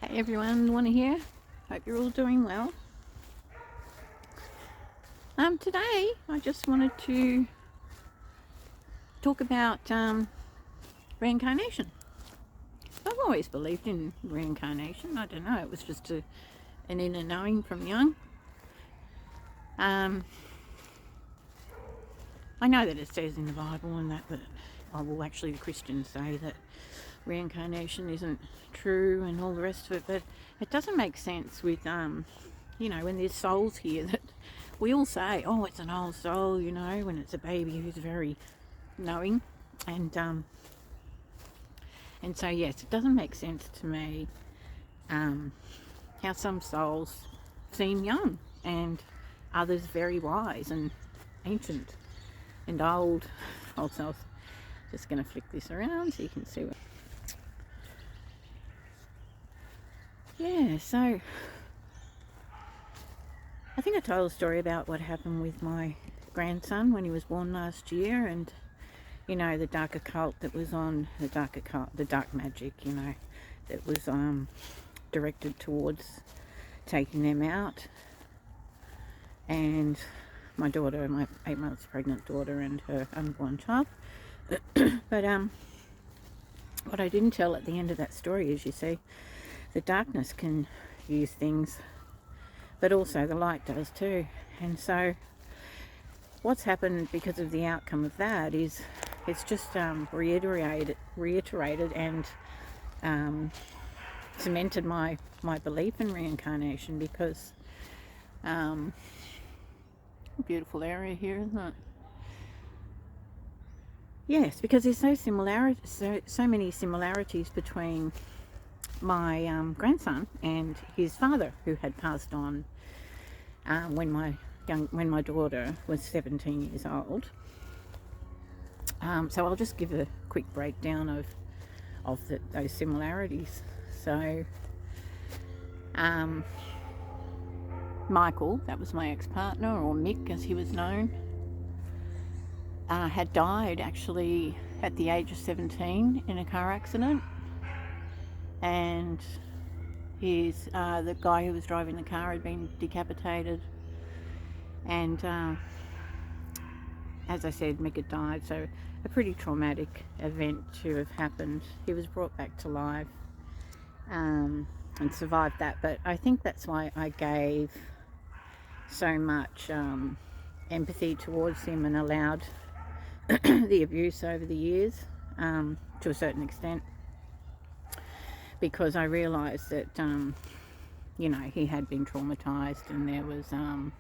Hey everyone, Lorna here. Hope you're all doing well. Today I just wanted to talk about reincarnation. I've always believed in reincarnation. I don't know, it was just an inner knowing from young. I know that it says in the Bible and that actually the Christians say that reincarnation isn't true and all the rest of it, but it doesn't make sense with when there's souls here that we all say, oh, it's an old soul, when it's a baby who's very knowing, and so yes, it doesn't make sense to me how some souls seem young and others very wise and ancient and old souls. Just going to flick this around so you can see what. Yeah, so I think I told a story about what happened with my grandson when he was born last year, and the dark occult that was on, the dark magic, that was directed towards taking them out. And my daughter, my 8 months pregnant daughter, and her unborn child. But what I didn't tell at the end of that story is, you see, the darkness can use things, but also the light does too. And so what's happened because of the outcome of that is it's just reiterated and cemented my belief in reincarnation, because beautiful area here, isn't it? Yes, because there's so many similarities between my grandson and his father, who had passed on when my daughter was 17 years old. So I'll just give a quick breakdown of those similarities. So Michael, that was my ex-partner, or Mick as he was known, had died actually at the age of 17 in a car accident, and the guy who was driving the car had been decapitated, and as I said, Mick had died. So a pretty traumatic event to have happened. He was brought back to life and survived that, but I think that's why I gave so much empathy towards him and allowed the abuse over the years, to a certain extent, because I realised that he had been traumatised, and there was I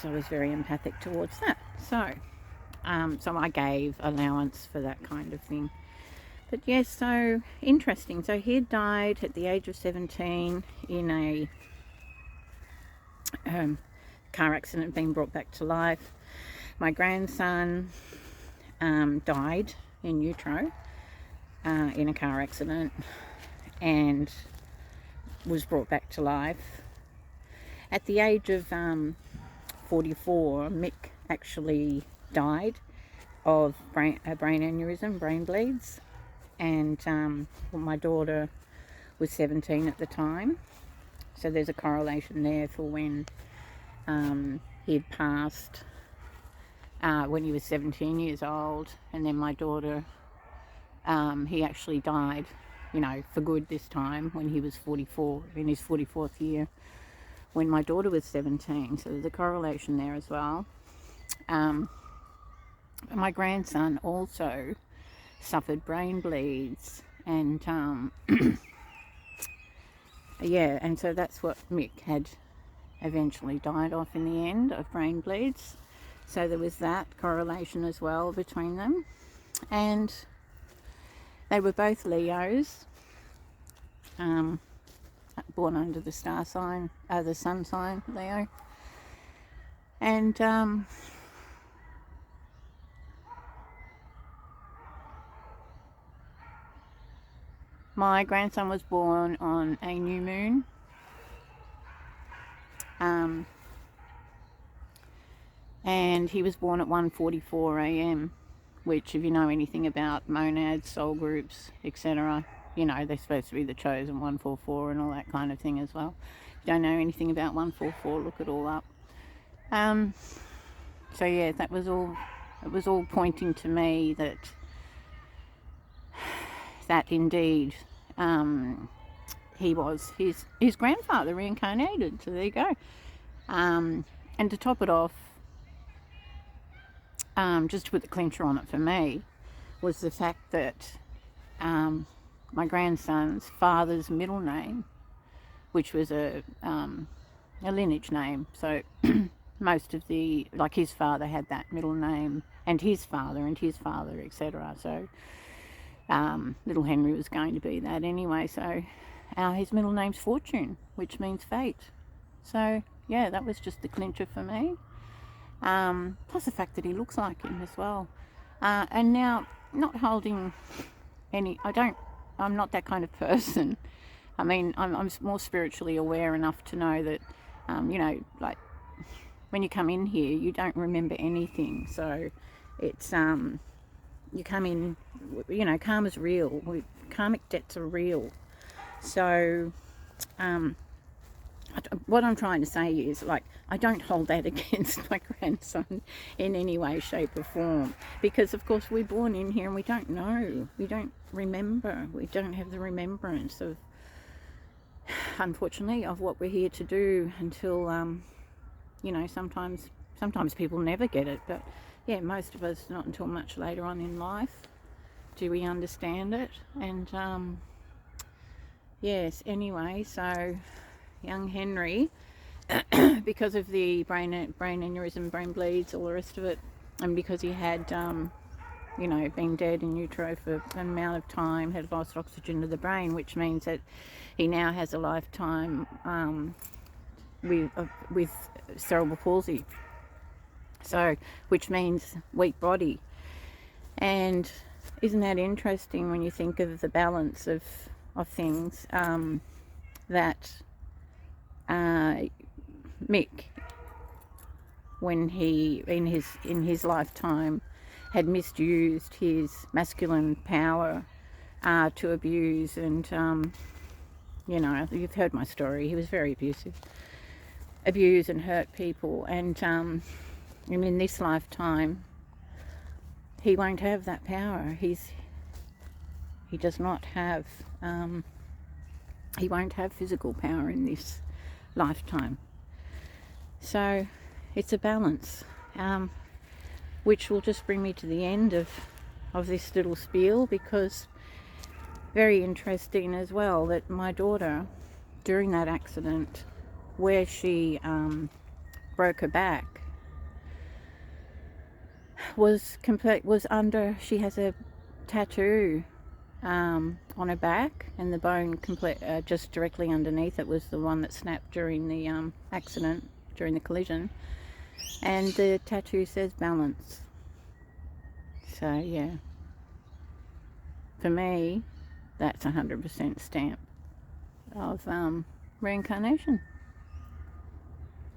was very empathic towards that. So I gave allowance for that kind of thing. But yes, so interesting. So he had died at the age of 17 in a car accident, being brought back to life. My grandson died in utero in a car accident and was brought back to life. At the age of 44, Mick actually died of a brain aneurysm, brain bleeds, and my daughter was 17 at the time. So there's a correlation there for when he had passed when he was 17 years old, and then my daughter, he actually died, for good this time, when he was 44, in his 44th year, when my daughter was 17. So there's a correlation there as well. My grandson also suffered brain bleeds, and and so that's what Mick had eventually died of in the end, of brain bleeds. So there was that correlation as well between them, and they were both Leos, born under the star sign, the sun sign, Leo. And my grandson was born on a new moon. And he was born at 1:44 a.m, which, if you know anything about monads, soul groups, etc., you know, they're supposed to be the chosen 144 and all that kind of thing as well. If you don't know anything about 144, look it all up. So yeah, that was all. It was all pointing to me that indeed he was his grandfather reincarnated. So there you go. And to top it off, just to put the clincher on it for me, was the fact that my grandson's father's middle name, which was a lineage name, so most of the, like his father had that middle name, and his father, etc. So little Henry was going to be that anyway. So his middle name's Fortune, which means fate. So yeah, that was just the clincher for me. Plus the fact that he looks like him as well. And now, not holding any, I'm not that kind of person. I mean, I'm more spiritually aware enough to know that, you know, like when you come in here, you don't remember anything. So it's, you come in, you know, karma's real. Karmic debts are real. So, what I'm trying to say is, like, I don't hold that against my grandson in any way, shape or form, because of course we're born in here and we don't know, we don't remember, we don't have the remembrance of, unfortunately, of what we're here to do until, you know, sometimes people never get it, but yeah, most of us not until much later on in life do we understand it. And yes, anyway, so young Henry, because of the brain aneurysm, brain bleeds, all the rest of it, and because he had, you know, been dead in utero for an amount of time, had lost oxygen to the brain, which means that he now has a lifetime with cerebral palsy. So, which means weak body. And isn't that interesting when you think of the balance of things, that Mick, when he in his lifetime had misused his masculine power to abuse, and you know, you've heard my story. He was very abusive, abuse and hurt people, and in this lifetime he won't have that power. He does not have, he won't have physical power in this lifetime. So it's a balance, which will just bring me to the end of this little spiel, because very interesting as well that my daughter, during that accident where she broke her back, she has a tattoo on her back, and the bone just directly underneath it was the one that snapped during the accident, during the collision, and the tattoo says balance. So yeah, for me, that's 100% stamp of reincarnation.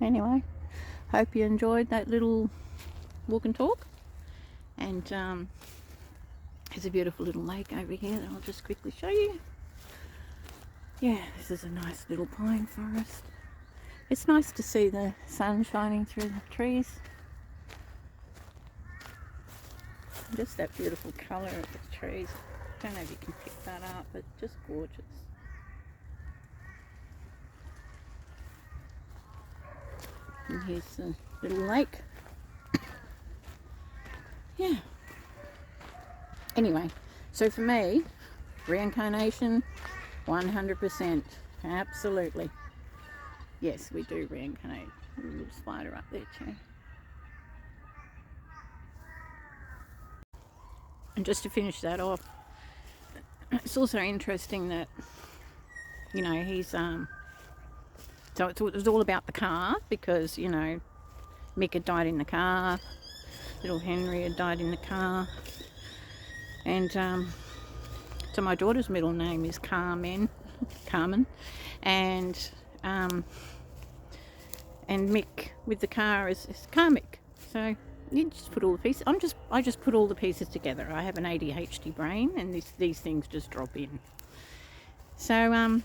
Anyway, hope you enjoyed that little walk and talk. And there's a beautiful little lake over here that I'll just quickly show you. Yeah, this is a nice little pine forest. It's nice to see the sun shining through the trees. Just that beautiful colour of the trees. Don't know if you can pick that up, but just gorgeous. And here's the little lake. Yeah. Anyway, so for me, reincarnation, 100%. Absolutely. Yes, we do reincarnate. There's a little spider up there too. And just to finish that off, it's also interesting that, you know, he's, so it was all about the car, because, you know, Mick had died in the car, little Henry had died in the car, and so my daughter's middle name is Carmen, and Mick with the car is karmic. So You just put all the pieces. I just put all the pieces together. I have an ADHD brain, and these things just drop in. So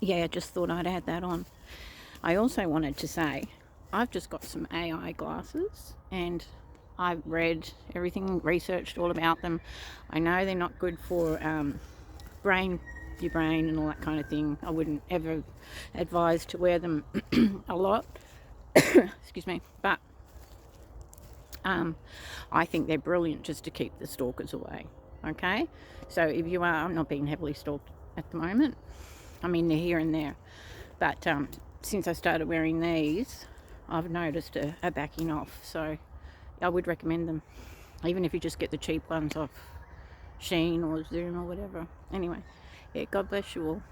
yeah, I just thought I'd add that on. I also wanted to say I've just got some AI glasses, and I've read everything, researched all about them. I know they're not good for your brain and all that kind of thing. I wouldn't ever advise to wear them a lot. Excuse me. But I think they're brilliant just to keep the stalkers away. Okay? So if you are, I'm not being heavily stalked at the moment. I mean, they're here and there. But since I started wearing these, I've noticed a backing off. So I would recommend them. Even if you just get the cheap ones off Shein or Zoom or whatever. Anyway, yeah, God bless you all.